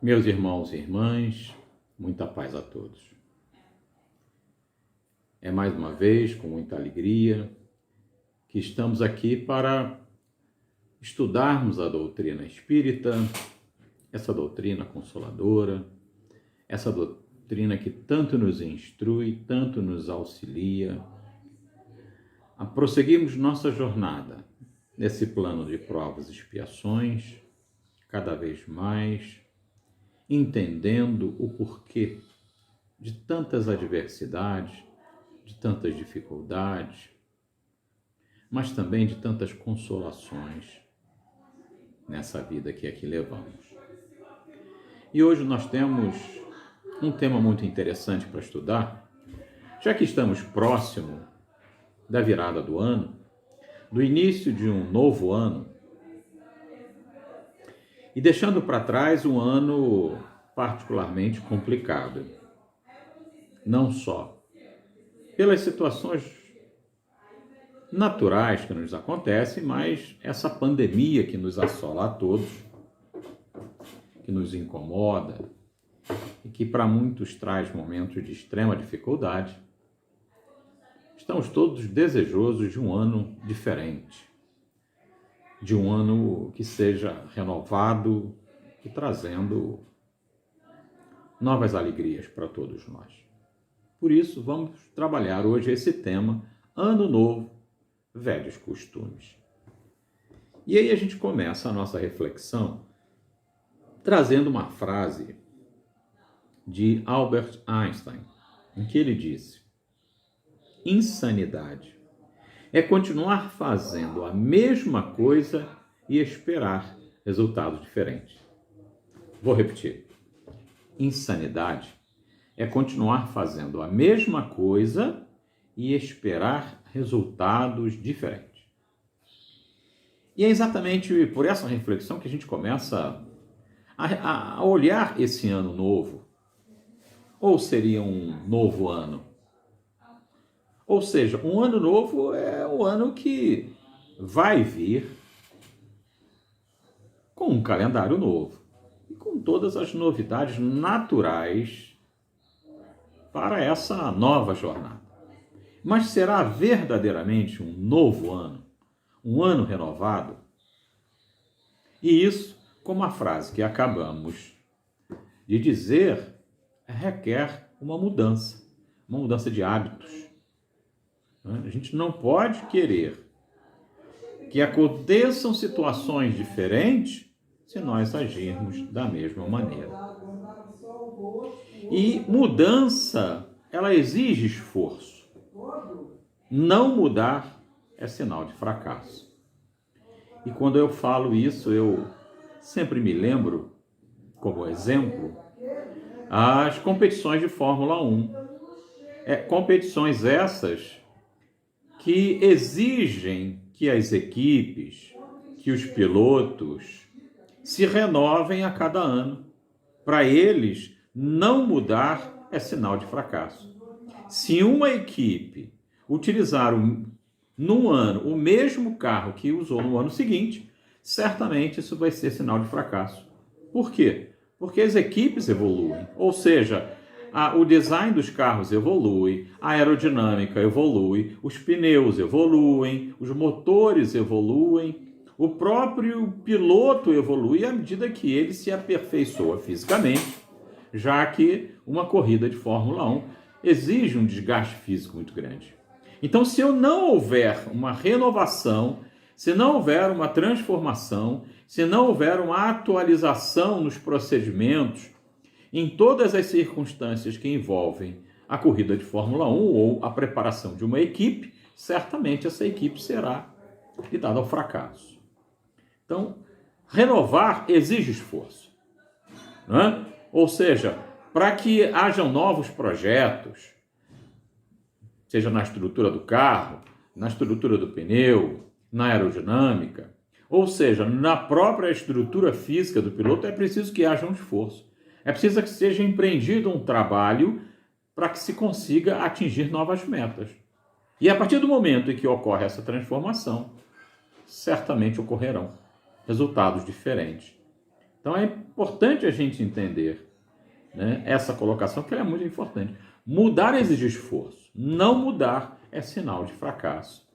Meus irmãos e irmãs, muita paz a todos. É mais uma vez, com muita alegria, que estamos aqui para estudarmos a doutrina espírita, essa doutrina consoladora, essa doutrina que tanto nos instrui, tanto nos auxilia a prosseguirmos nossa jornada nesse plano de provas e expiações, cada vez mais entendendo o porquê de tantas adversidades, de tantas dificuldades, mas também de tantas consolações nessa vida que aqui levamos. E hoje nós temos um tema muito interessante para estudar, já que estamos próximo da virada do ano, do início de um novo ano, e deixando para trás um ano particularmente complicado. Não só pelas situações naturais que nos acontecem, mas essa pandemia que nos assola a todos, que nos incomoda e que para muitos traz momentos de extrema dificuldade. Estamos todos desejosos de um ano diferente, de um ano que seja renovado e trazendo novas alegrias para todos nós. Por isso, vamos trabalhar hoje esse tema, Ano Novo, Velhos Costumes. E aí a gente começa a nossa reflexão trazendo uma frase de Albert Einstein, em que ele disse: insanidade é continuar fazendo a mesma coisa e esperar resultados diferentes. Vou repetir. Insanidade é continuar fazendo a mesma coisa e esperar resultados diferentes. E é exatamente por essa reflexão que a gente começa a olhar esse ano novo. Ou seria um novo ano? Ou seja, um ano novo é o ano que vai vir com um calendário novo e com todas as novidades naturais para essa nova jornada. Mas será verdadeiramente um novo ano, um ano renovado? E isso, como a frase que acabamos de dizer, requer uma mudança de hábitos. A gente não pode querer que aconteçam situações diferentes se nós agirmos da mesma maneira. E mudança, ela exige esforço. Não mudar é sinal de fracasso. E quando eu falo isso, eu sempre me lembro, como exemplo, as competições de Fórmula 1. Competições essas que exigem que as equipes, que os pilotos se renovem a cada ano. Para eles, não mudar é sinal de fracasso. Se uma equipe utilizar num ano o mesmo carro que usou no ano seguinte, certamente isso vai ser sinal de fracasso. Por quê? Porque as equipes evoluem, ou seja, o design dos carros evolui, a aerodinâmica evolui, os pneus evoluem, os motores evoluem, o próprio piloto evolui à medida que ele se aperfeiçoa fisicamente, já que uma corrida de Fórmula 1 exige um desgaste físico muito grande. Então, se não houver uma renovação, se não houver uma transformação, se não houver uma atualização nos procedimentos, em todas as circunstâncias que envolvem a corrida de Fórmula 1 ou a preparação de uma equipe, certamente essa equipe será dada ao fracasso. Então, renovar exige esforço, não é? Ou seja, para que hajam novos projetos, seja na estrutura do carro, na estrutura do pneu, na aerodinâmica, ou seja, na própria estrutura física do piloto, é preciso que haja um esforço. É preciso que seja empreendido um trabalho para que se consiga atingir novas metas. E a partir do momento em que ocorre essa transformação, certamente ocorrerão resultados diferentes Então é importante a gente entender, né, essa colocação, que ela é muito importante. Mudar exige esforço. Não mudar é sinal de fracasso.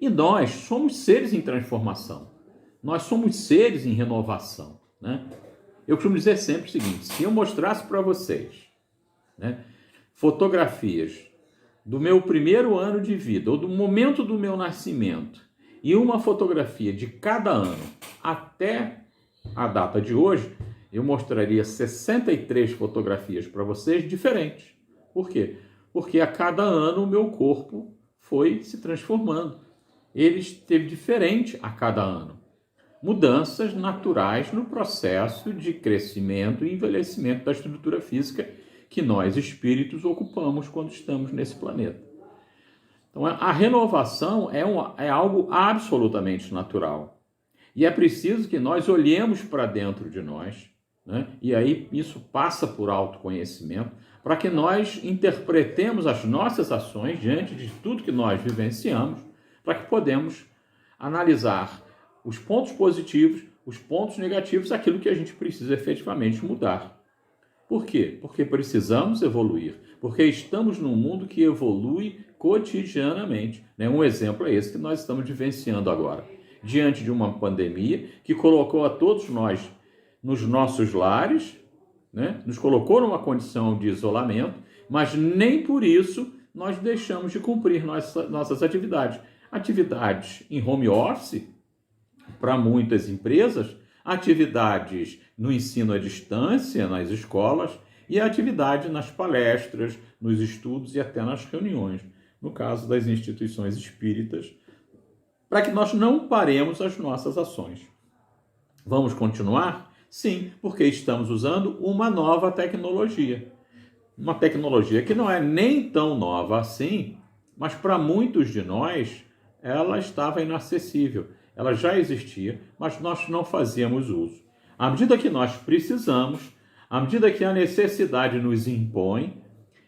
E nós somos seres em transformação. Nós somos seres em renovação, né? Eu costumo dizer sempre o seguinte: se eu mostrasse para vocês, né, fotografias do meu primeiro ano de vida, ou do momento do meu nascimento, e uma fotografia de cada ano até a data de hoje, eu mostraria 63 fotografias para vocês diferentes. Por quê? Porque a cada ano o meu corpo foi se transformando. Ele esteve diferente a cada ano. Mudanças naturais no processo de crescimento e envelhecimento da estrutura física que nós, espíritos, ocupamos quando estamos nesse planeta. Então, a renovação é algo absolutamente natural. E é preciso que nós olhemos para dentro de nós, né? E aí isso passa por autoconhecimento, para que nós interpretemos as nossas ações diante de tudo que nós vivenciamos, para que podemos analisar os pontos positivos, os pontos negativos, aquilo que a gente precisa efetivamente mudar. Por quê? Porque precisamos evoluir, porque estamos num mundo que evolui cotidianamente, né? Um exemplo é esse que nós estamos vivenciando agora, diante de uma pandemia que colocou a todos nós nos nossos lares, né? Nos colocou numa condição de isolamento, mas nem por isso nós deixamos de cumprir nossas atividades. Atividades em home office, para muitas empresas, atividades no ensino à distância, nas escolas, e atividade nas palestras, nos estudos e até nas reuniões, no caso das instituições espíritas, para que nós não paremos as nossas ações. Vamos continuar? Sim, porque estamos usando uma nova tecnologia. Uma tecnologia que não é nem tão nova assim, mas para muitos de nós ela estava inacessível. Ela já existia, mas nós não fazíamos uso. À medida que nós precisamos, à medida que a necessidade nos impõe,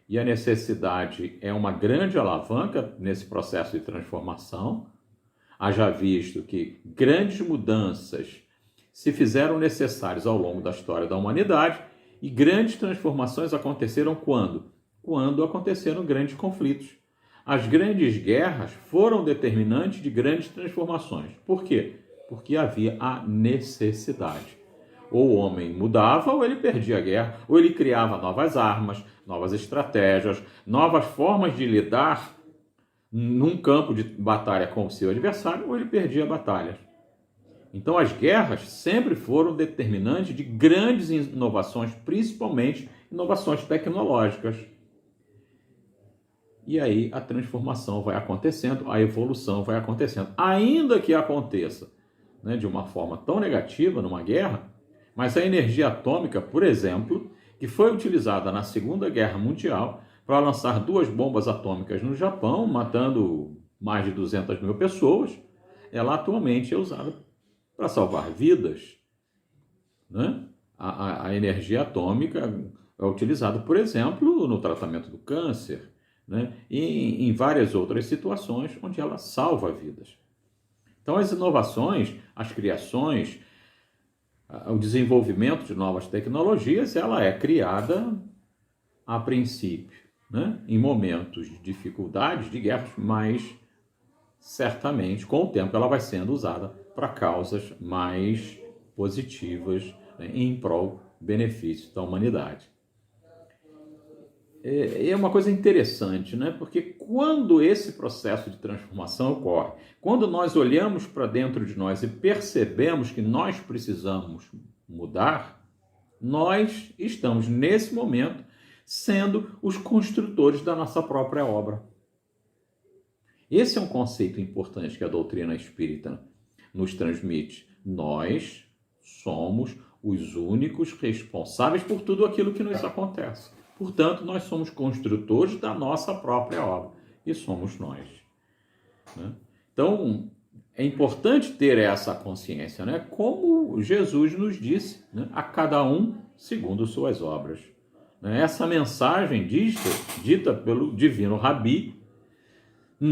e a necessidade é uma grande alavanca nesse processo de transformação, haja visto que grandes mudanças se fizeram necessárias ao longo da história da humanidade, e grandes transformações aconteceram quando? Quando aconteceram grandes conflitos. As grandes guerras foram determinantes de grandes transformações. Por quê? Porque havia a necessidade. Ou o homem mudava, ou ele perdia a guerra, ou ele criava novas armas, novas estratégias, novas formas de lidar num campo de batalha com o seu adversário, ou ele perdia batalhas. Então as guerras sempre foram determinantes de grandes inovações, principalmente inovações tecnológicas. E aí a transformação vai acontecendo, a evolução vai acontecendo. Ainda que aconteça, né, de uma forma tão negativa numa guerra, mas a energia atômica, por exemplo, que foi utilizada na Segunda Guerra Mundial para lançar 2 bombas atômicas no Japão, matando mais de 200 mil pessoas, ela atualmente é usada para salvar vidas, né? A energia atômica é utilizada, por exemplo, no tratamento do câncer, né? E em várias outras situações onde ela salva vidas. Então, as inovações, as criações, o desenvolvimento de novas tecnologias, ela é criada a princípio, né, em momentos de dificuldades, de guerras, mas certamente, com o tempo, ela vai sendo usada para causas mais positivas, né, em prol do benefício da humanidade. É uma coisa interessante, né? Porque quando esse processo de transformação ocorre, quando nós olhamos para dentro de nós e percebemos que nós precisamos mudar, nós estamos, nesse momento, sendo os construtores da nossa própria obra. Esse é um conceito importante que a doutrina espírita nos transmite. Nós somos os únicos responsáveis por tudo aquilo que nos acontece. Portanto, nós somos construtores da nossa própria obra. E somos nós, né? Então, é importante ter essa consciência, né? Como Jesus nos disse, né? A cada um segundo suas obras. Essa mensagem dita pelo Divino Rabi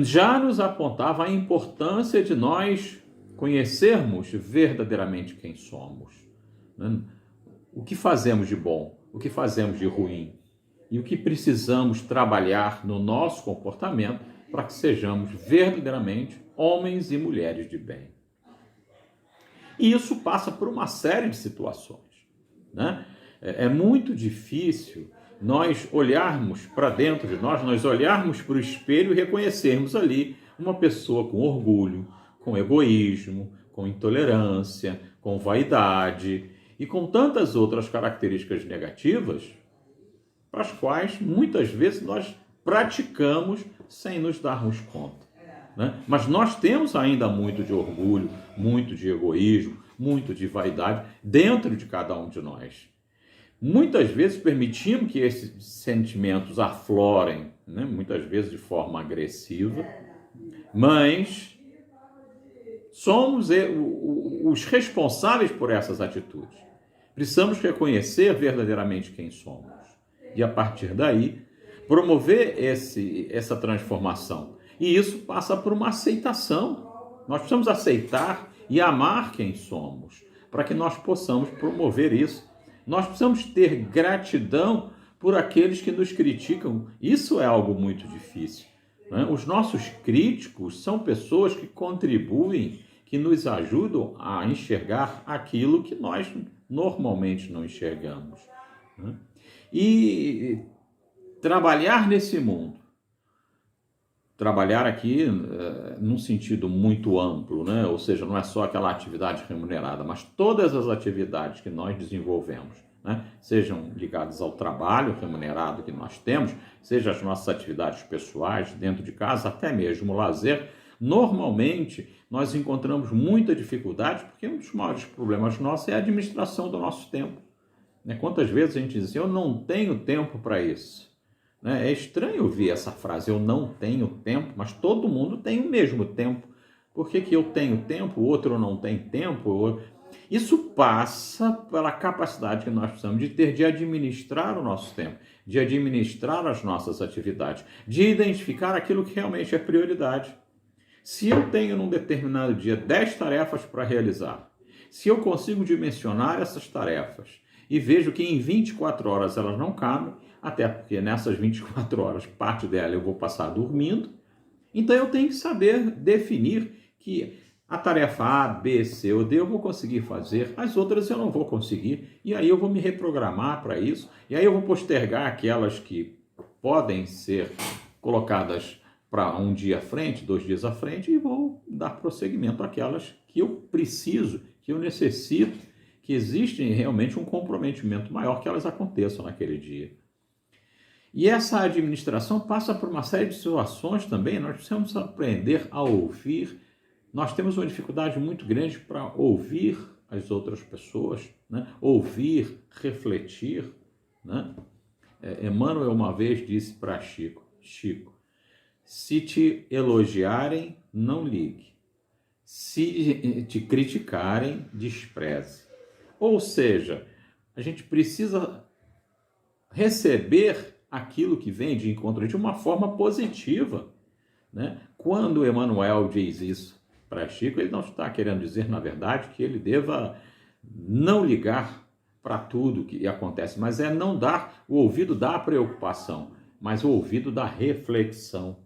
já nos apontava a importância de nós conhecermos verdadeiramente quem somos, né? O que fazemos de bom, o que fazemos de ruim e o que precisamos trabalhar no nosso comportamento para que sejamos verdadeiramente homens e mulheres de bem. E isso passa por uma série de situações, né? É muito difícil nós olharmos para dentro de nós olharmos para o espelho e reconhecermos ali uma pessoa com orgulho, com egoísmo, com intolerância, com vaidade e com tantas outras características negativas para as quais muitas vezes nós praticamos sem nos darmos conta, né? Mas nós temos ainda muito de orgulho, muito de egoísmo, muito de vaidade dentro de cada um de nós. Muitas vezes permitimos que esses sentimentos aflorem, né? Muitas vezes de forma agressiva, mas somos os responsáveis por essas atitudes. Precisamos reconhecer verdadeiramente quem somos e, a partir daí, promover essa transformação. E isso passa por uma aceitação. Nós precisamos aceitar e amar quem somos, para que nós possamos promover isso. Nós precisamos ter gratidão por aqueles que nos criticam. Isso é algo muito difícil, né? Os nossos críticos são pessoas que contribuem, que nos ajudam a enxergar aquilo que nós normalmente não enxergamos, né? E trabalhar nesse mundo, trabalhar aqui num sentido muito amplo, né? Ou seja, não é só aquela atividade remunerada, mas todas as atividades que nós desenvolvemos, né? Sejam ligadas ao trabalho remunerado que nós temos, sejam as nossas atividades pessoais, dentro de casa, até mesmo o lazer. Normalmente, nós encontramos muita dificuldade, porque um dos maiores problemas nossos é a administração do nosso tempo, né? Quantas vezes a gente diz assim, eu não tenho tempo para isso? É estranho ouvir essa frase, eu não tenho tempo, mas todo mundo tem o mesmo tempo. Por que eu tenho tempo, o outro não tem tempo? Isso passa pela capacidade que nós precisamos de ter de administrar o nosso tempo, de administrar as nossas atividades, de identificar aquilo que realmente é prioridade. Se eu tenho num determinado dia 10 tarefas para realizar, se eu consigo dimensionar essas tarefas e vejo que em 24 horas elas não cabem, até porque nessas 24 horas, parte dela eu vou passar dormindo, então eu tenho que saber definir que a tarefa A, B, C ou D eu vou conseguir fazer, as outras eu não vou conseguir, e aí eu vou me reprogramar para isso, e aí eu vou postergar aquelas que podem ser colocadas para um dia à frente, 2 dias à frente, e vou dar prosseguimento àquelas que eu preciso, que eu necessito, que existe realmente um comprometimento maior que elas aconteçam naquele dia. E essa administração passa por uma série de situações também. Nós precisamos aprender a ouvir. Nós temos uma dificuldade muito grande para ouvir as outras pessoas, né? Ouvir, refletir, né? Emmanuel uma vez disse para Chico, se te elogiarem, não ligue. Se te criticarem, despreze. Ou seja, a gente precisa receber aquilo que vem de encontro de uma forma positiva, né? Quando Emmanuel diz isso para Chico, ele não está querendo dizer, na verdade, que ele deva não ligar para tudo que acontece, mas é não dar o ouvido da preocupação, mas o ouvido da reflexão,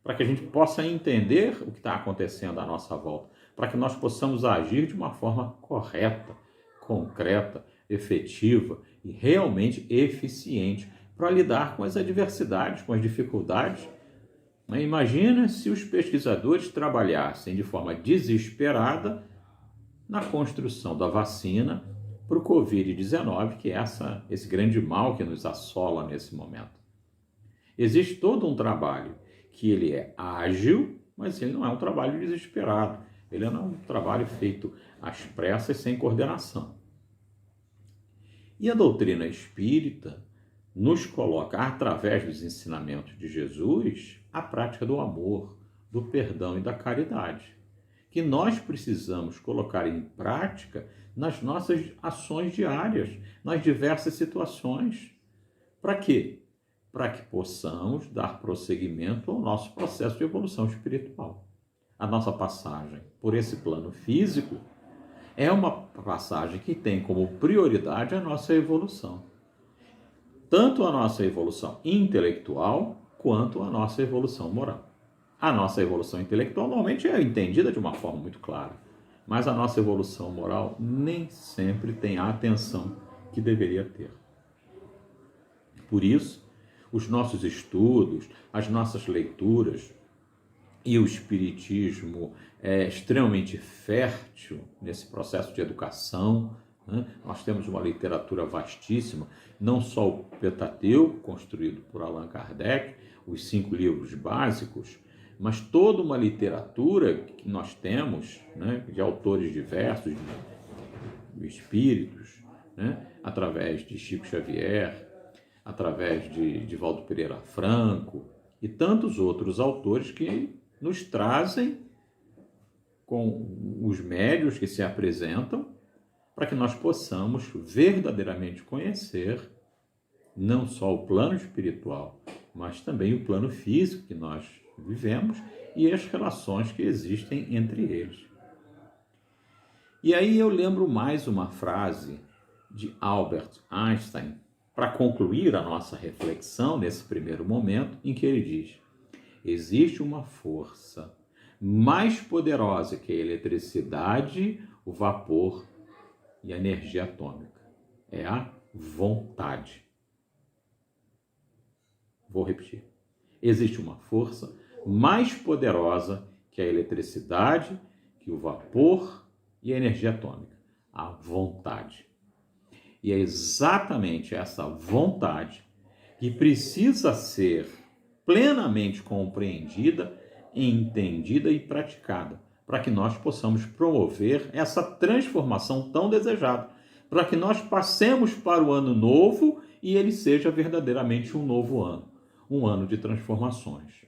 para que a gente possa entender o que está acontecendo à nossa volta, para que nós possamos agir de uma forma correta, concreta, efetiva e realmente eficiente para lidar com as adversidades, com as dificuldades. Imagina se os pesquisadores trabalhassem de forma desesperada na construção da vacina para o Covid-19, que é esse grande mal que nos assola nesse momento. Existe todo um trabalho que ele é ágil, mas ele não é um trabalho desesperado. Ele não é um trabalho feito às pressas, sem coordenação. E a doutrina espírita nos coloca, através dos ensinamentos de Jesus, a prática do amor, do perdão e da caridade, que nós precisamos colocar em prática nas nossas ações diárias, nas diversas situações. Para quê? Para que possamos dar prosseguimento ao nosso processo de evolução espiritual. A nossa passagem por esse plano físico É uma passagem que tem como prioridade a nossa evolução. Tanto a nossa evolução intelectual, quanto a nossa evolução moral. A nossa evolução intelectual normalmente é entendida de uma forma muito clara, mas a nossa evolução moral nem sempre tem a atenção que deveria ter. Por isso, os nossos estudos, as nossas leituras e o Espiritismo é extremamente fértil nesse processo de educação, né? Nós temos uma literatura vastíssima, não só o Pentateuco, construído por Allan Kardec, os 5 livros básicos, mas toda uma literatura que nós temos, né, de autores diversos, de espíritos, né, através de Chico Xavier, através de Divaldo Pereira Franco e tantos outros autores que nos trazem com os médios que se apresentam para que nós possamos verdadeiramente conhecer não só o plano espiritual, mas também o plano físico que nós vivemos e as relações que existem entre eles. E aí eu lembro mais uma frase de Albert Einstein, para concluir a nossa reflexão nesse primeiro momento, em que ele diz: existe uma força mais poderosa que a eletricidade, o vapor e a energia atômica. É a vontade. Vou repetir. Existe uma força mais poderosa que a eletricidade, que o vapor e a energia atômica. A vontade. E é exatamente essa vontade que precisa ser plenamente compreendida, entendida e praticada, para que nós possamos promover essa transformação tão desejada, para que nós passemos para o ano novo e ele seja verdadeiramente um novo ano, um ano de transformações,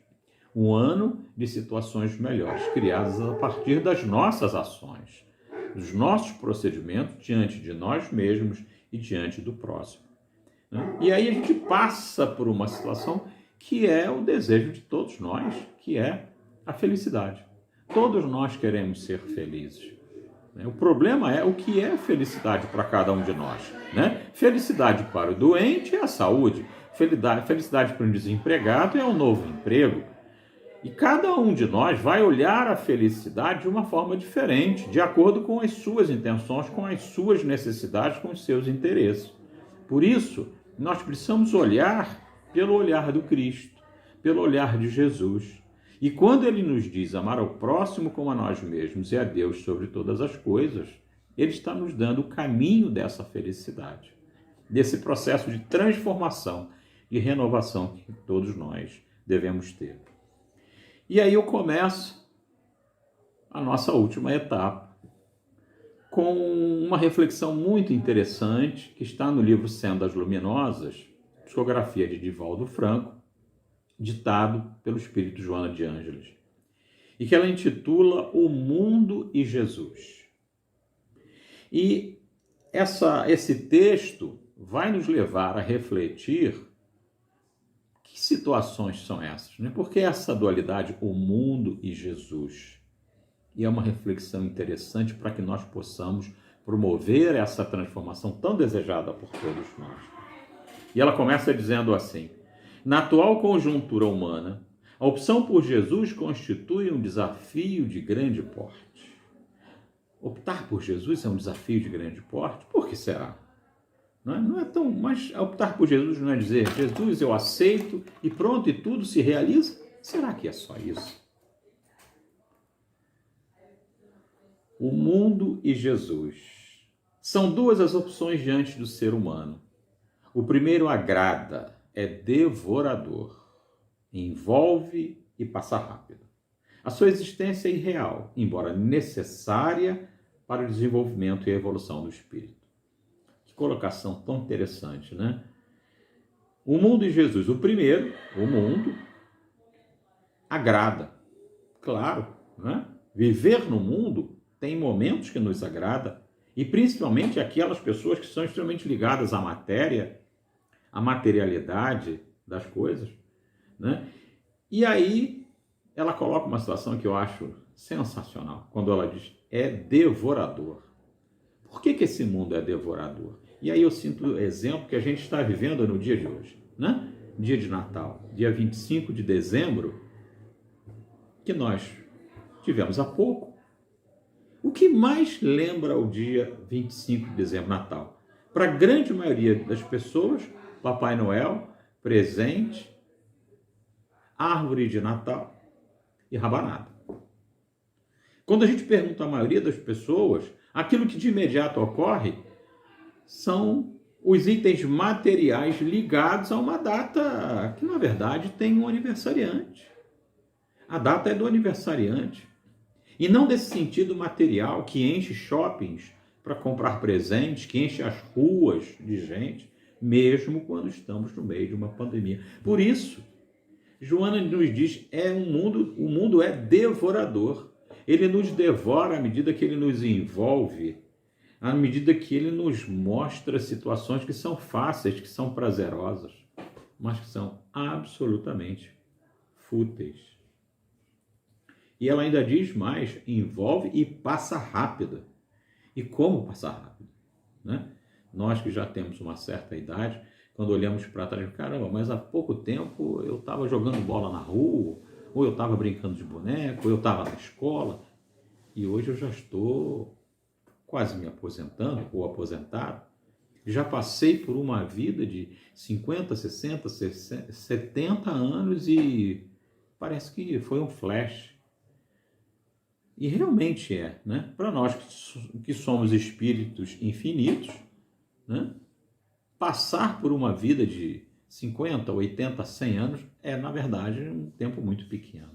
um ano de situações melhores, criadas a partir das nossas ações, dos nossos procedimentos diante de nós mesmos e diante do próximo. E aí a gente passa por uma situação que é o desejo de todos nós, que é a felicidade. Todos nós queremos ser felizes. O problema é o que é felicidade para cada um de nós. Felicidade para o doente é a saúde. Felicidade para o desempregado é um novo emprego. E cada um de nós vai olhar a felicidade de uma forma diferente, de acordo com as suas intenções, com as suas necessidades, com os seus interesses. Por isso, nós precisamos olhar pelo olhar do Cristo, pelo olhar de Jesus. E quando ele nos diz amar ao próximo como a nós mesmos e a Deus sobre todas as coisas, ele está nos dando o caminho dessa felicidade, desse processo de transformação e renovação que todos nós devemos ter. E aí eu começo a nossa última etapa com uma reflexão muito interessante que está no livro Sendas Luminosas, psicografia de Divaldo Franco, ditado pelo espírito Joana de Ângeles, e que ela intitula O Mundo e Jesus. E esse texto vai nos levar a refletir que situações são essas, né? Por que essa dualidade, o mundo e Jesus? E é uma reflexão interessante para que nós possamos promover essa transformação tão desejada por todos nós. E ela começa dizendo assim: na atual conjuntura humana, a opção por Jesus constitui um desafio de grande porte. Optar por Jesus é um desafio de grande porte? Por que será? Não é tão, mas optar por Jesus não é dizer: Jesus, eu aceito e pronto, e tudo se realiza? Será que é só isso? O mundo e Jesus são duas as opções diante do ser humano. O primeiro agrada, é devorador, envolve e passa rápido. A sua existência é irreal, embora necessária para o desenvolvimento e a evolução do espírito. Que colocação tão interessante, né? O mundo e Jesus. O primeiro, o mundo, agrada. Claro, né? Viver no mundo tem momentos que nos agrada, e principalmente aquelas pessoas que são extremamente ligadas à matéria, à materialidade das coisas, né? E aí ela coloca uma situação que eu acho sensacional, quando ela diz: é devorador. Por que esse mundo é devorador? E aí eu sinto o exemplo que a gente está vivendo no dia de hoje, né? Dia de Natal, dia 25 de dezembro, que nós tivemos há pouco. O que mais lembra o dia 25 de dezembro, Natal? Para a grande maioria das pessoas, Papai Noel, presente, árvore de Natal e rabanada. Quando a gente pergunta à maioria das pessoas, aquilo que de imediato ocorre são os itens materiais ligados a uma data que, na verdade, tem um aniversariante. A data é do aniversariante. E não desse sentido material que enche shoppings para comprar presentes, que enche as ruas de gente, mesmo quando estamos no meio de uma pandemia. Por isso, Joana nos diz, o mundo é devorador. Ele nos devora à medida que ele nos envolve, à medida que ele nos mostra situações que são fáceis, que são prazerosas, mas que são absolutamente fúteis. E ela ainda diz mais, envolve e passa rápido. E como passar rápido? Né? Nós que já temos uma certa idade, quando olhamos para trás, caramba, mas há pouco tempo eu estava jogando bola na rua, ou eu estava brincando de boneco, ou eu estava na escola, e hoje eu já estou quase me aposentando ou aposentado. Já passei por uma vida de 50, 60, 70 anos e parece que foi um flash. E realmente é, né? Para nós que somos espíritos infinitos, né? Passar por uma vida de 50, 80, 100 anos é, na verdade, um tempo muito pequeno.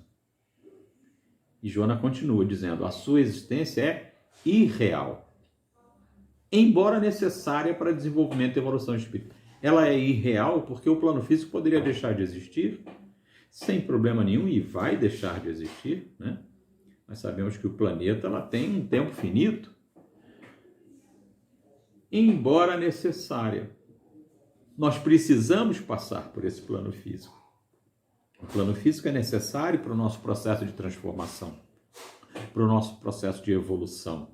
E Joana continua dizendo, a sua existência é irreal, embora necessária para desenvolvimento e evolução espírita. Ela é irreal porque o plano físico poderia deixar de existir sem problema nenhum e vai deixar de existir, né? Nós sabemos que o planeta ela tem um tempo finito, embora necessária. Nós precisamos passar por esse plano físico. O plano físico é necessário para o nosso processo de transformação, para o nosso processo de evolução.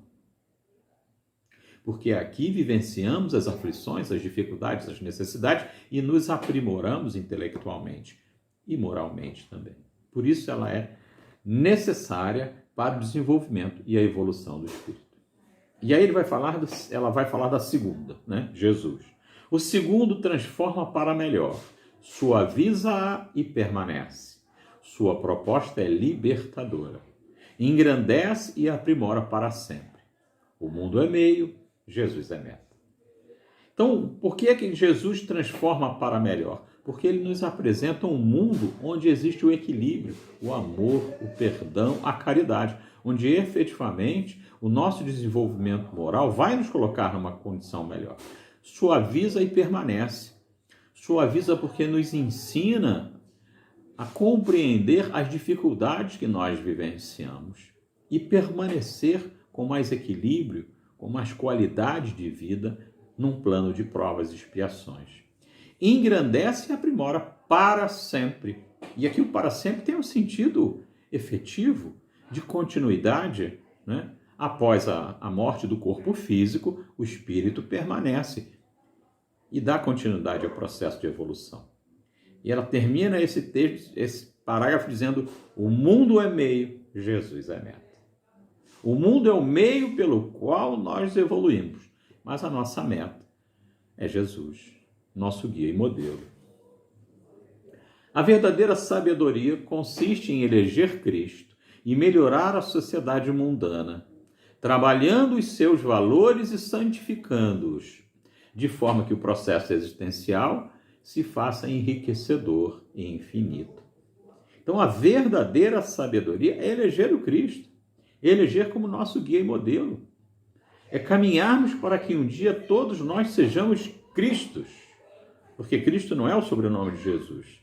Porque aqui vivenciamos as aflições, as dificuldades, as necessidades e nos aprimoramos intelectualmente e moralmente também. Por isso ela é necessária para o desenvolvimento e a evolução do espírito. E aí ela vai falar da segunda, né? Jesus. O segundo transforma para melhor, suaviza-a e permanece. Sua proposta é libertadora. Engrandece e aprimora para sempre. O mundo é meio, Jesus é meta. Então, por que é que Jesus transforma para melhor? Porque ele nos apresenta um mundo onde existe o equilíbrio, o amor, o perdão, a caridade, onde efetivamente o nosso desenvolvimento moral vai nos colocar numa condição melhor. Suaviza e permanece. Suaviza porque nos ensina a compreender as dificuldades que nós vivenciamos e permanecer com mais equilíbrio, com mais qualidade de vida num plano de provas e expiações. Engrandece e aprimora para sempre. E aqui o para sempre tem um sentido efetivo de continuidade, né? Após a morte do corpo físico, o espírito permanece e dá continuidade ao processo de evolução. E ela termina esse texto, esse parágrafo dizendo: o mundo é meio, Jesus é meta. O mundo é o meio pelo qual nós evoluímos, mas a nossa meta é Jesus, nosso guia e modelo. A verdadeira sabedoria consiste em eleger Cristo e melhorar a sociedade mundana, trabalhando os seus valores e santificando-os, de forma que o processo existencial se faça enriquecedor e infinito. Então, a verdadeira sabedoria é eleger o Cristo, eleger como nosso guia e modelo. É caminharmos para que um dia todos nós sejamos Cristos, porque Cristo não é o sobrenome de Jesus.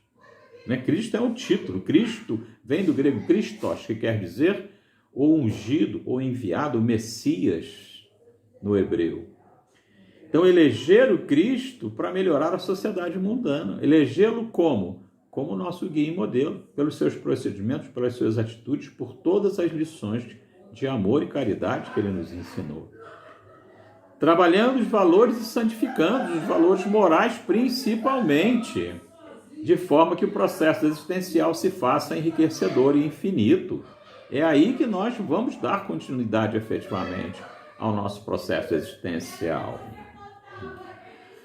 Né? Cristo é um título. Cristo vem do grego Christos, que quer dizer o ungido, ou enviado, o Messias, no hebreu. Então, eleger o Cristo para melhorar a sociedade mundana. Elegê-lo como? Como nosso guia e modelo, pelos seus procedimentos, pelas suas atitudes, por todas as lições de amor e caridade que ele nos ensinou. trabalhando os valores e santificando os valores morais principalmente, de forma que o processo existencial se faça enriquecedor e infinito. É aí que nós vamos dar continuidade efetivamente ao nosso processo existencial.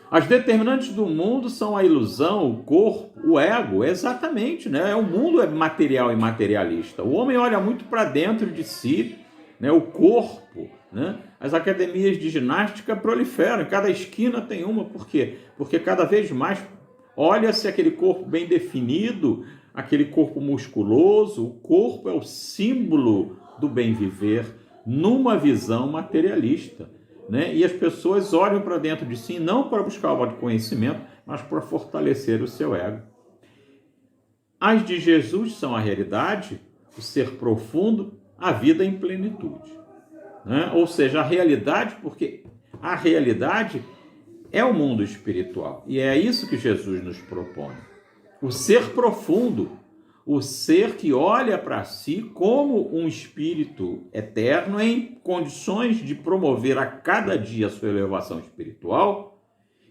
As determinantes do mundo são a ilusão, o corpo, o ego, exatamente, né? O mundo é material e materialista. O homem olha muito para dentro de si, né? O corpo, né? As academias de ginástica proliferam, cada esquina tem uma. Por quê? Porque cada vez mais olha-se aquele corpo bem definido, aquele corpo musculoso. O corpo é o símbolo do bem viver numa visão materialista. Né? E as pessoas olham para dentro de si não para buscar o conhecimento, mas para fortalecer o seu ego. As de Jesus são a realidade, o ser profundo, a vida em plenitude. Né? Ou seja, a realidade, porque a realidade é o mundo espiritual. E é isso que Jesus nos propõe. O ser profundo, o ser que olha para si como um espírito eterno em condições de promover a cada dia a sua elevação espiritual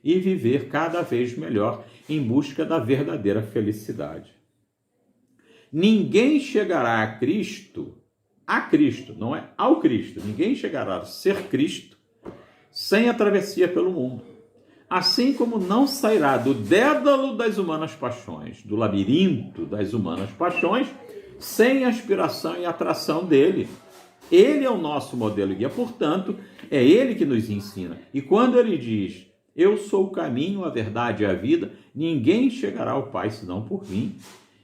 e viver cada vez melhor em busca da verdadeira felicidade. Ninguém chegará a Cristo, não é ao Cristo, ninguém chegará a ser Cristo sem a travessia pelo mundo. Assim como não sairá do dédalo das humanas paixões, do labirinto das humanas paixões, sem aspiração e atração dele. Ele é o nosso modelo guia, portanto, é ele que nos ensina. E quando ele diz, eu sou o caminho, a verdade e a vida, ninguém chegará ao Pai senão por mim.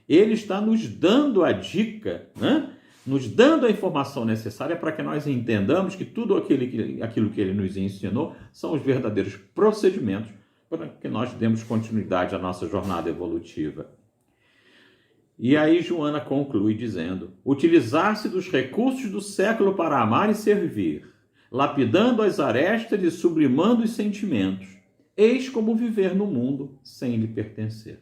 Ele está nos dando a dica, né? Nos dando a informação necessária para que nós entendamos que tudo aquilo que ele nos ensinou são os verdadeiros procedimentos para que nós demos continuidade à nossa jornada evolutiva. E aí Joana conclui dizendo, utilizar-se dos recursos do século para amar e servir, lapidando as arestas e sublimando os sentimentos, eis como viver no mundo sem lhe pertencer.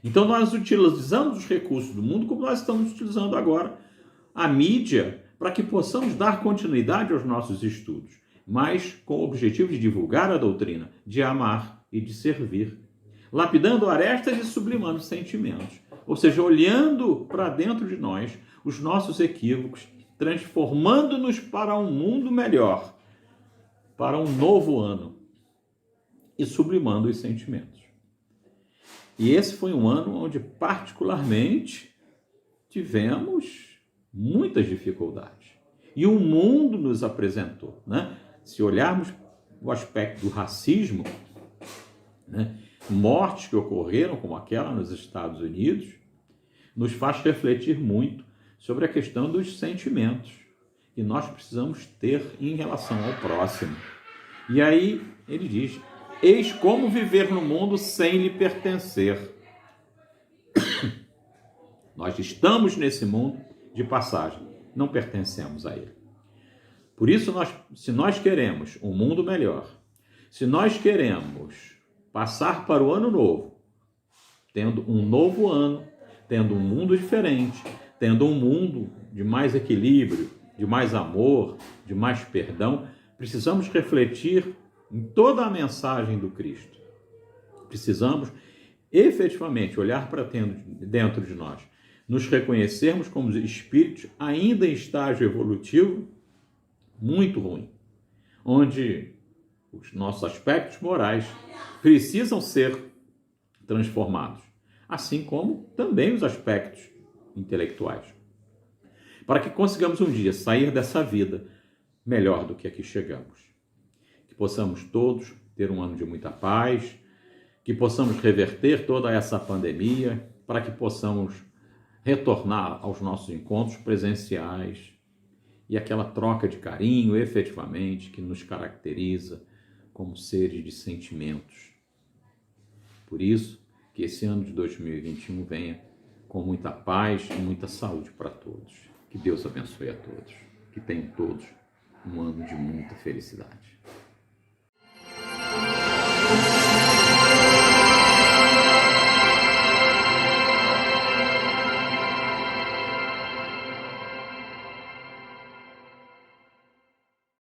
Então nós utilizamos os recursos do mundo como nós estamos utilizando agora a mídia, para que possamos dar continuidade aos nossos estudos, mas com o objetivo de divulgar a doutrina, de amar e de servir, lapidando arestas e sublimando sentimentos, ou seja, olhando para dentro de nós os nossos equívocos, transformando-nos para um mundo melhor, para um novo ano, e sublimando os sentimentos. E esse foi um ano onde particularmente tivemos muitas dificuldades. E o mundo nos apresentou, né? Se olharmos o aspecto do racismo, né? Mortes que ocorreram, como aquela nos Estados Unidos, nos faz refletir muito sobre a questão dos sentimentos que nós precisamos ter em relação ao próximo. E aí ele diz, eis como viver no mundo sem lhe pertencer. Nós estamos nesse mundo de passagem, não pertencemos a ele. Por isso, se nós queremos um mundo melhor, se nós queremos passar para o ano novo, tendo um novo ano, tendo um mundo diferente, tendo um mundo de mais equilíbrio, de mais amor, de mais perdão, precisamos refletir em toda a mensagem do Cristo. Precisamos efetivamente olhar para dentro de nós, nos reconhecermos como espíritos ainda em estágio evolutivo muito ruim, onde os nossos aspectos morais precisam ser transformados, assim como também os aspectos intelectuais, para que consigamos um dia sair dessa vida melhor do que aqui chegamos. Que possamos todos ter um ano de muita paz, que possamos reverter toda essa pandemia, para que possamos retornar aos nossos encontros presenciais e aquela troca de carinho, efetivamente, que nos caracteriza como seres de sentimentos. Por isso, que esse ano de 2021 venha com muita paz e muita saúde para todos. Que Deus abençoe a todos. Que tenham todos um ano de muita felicidade.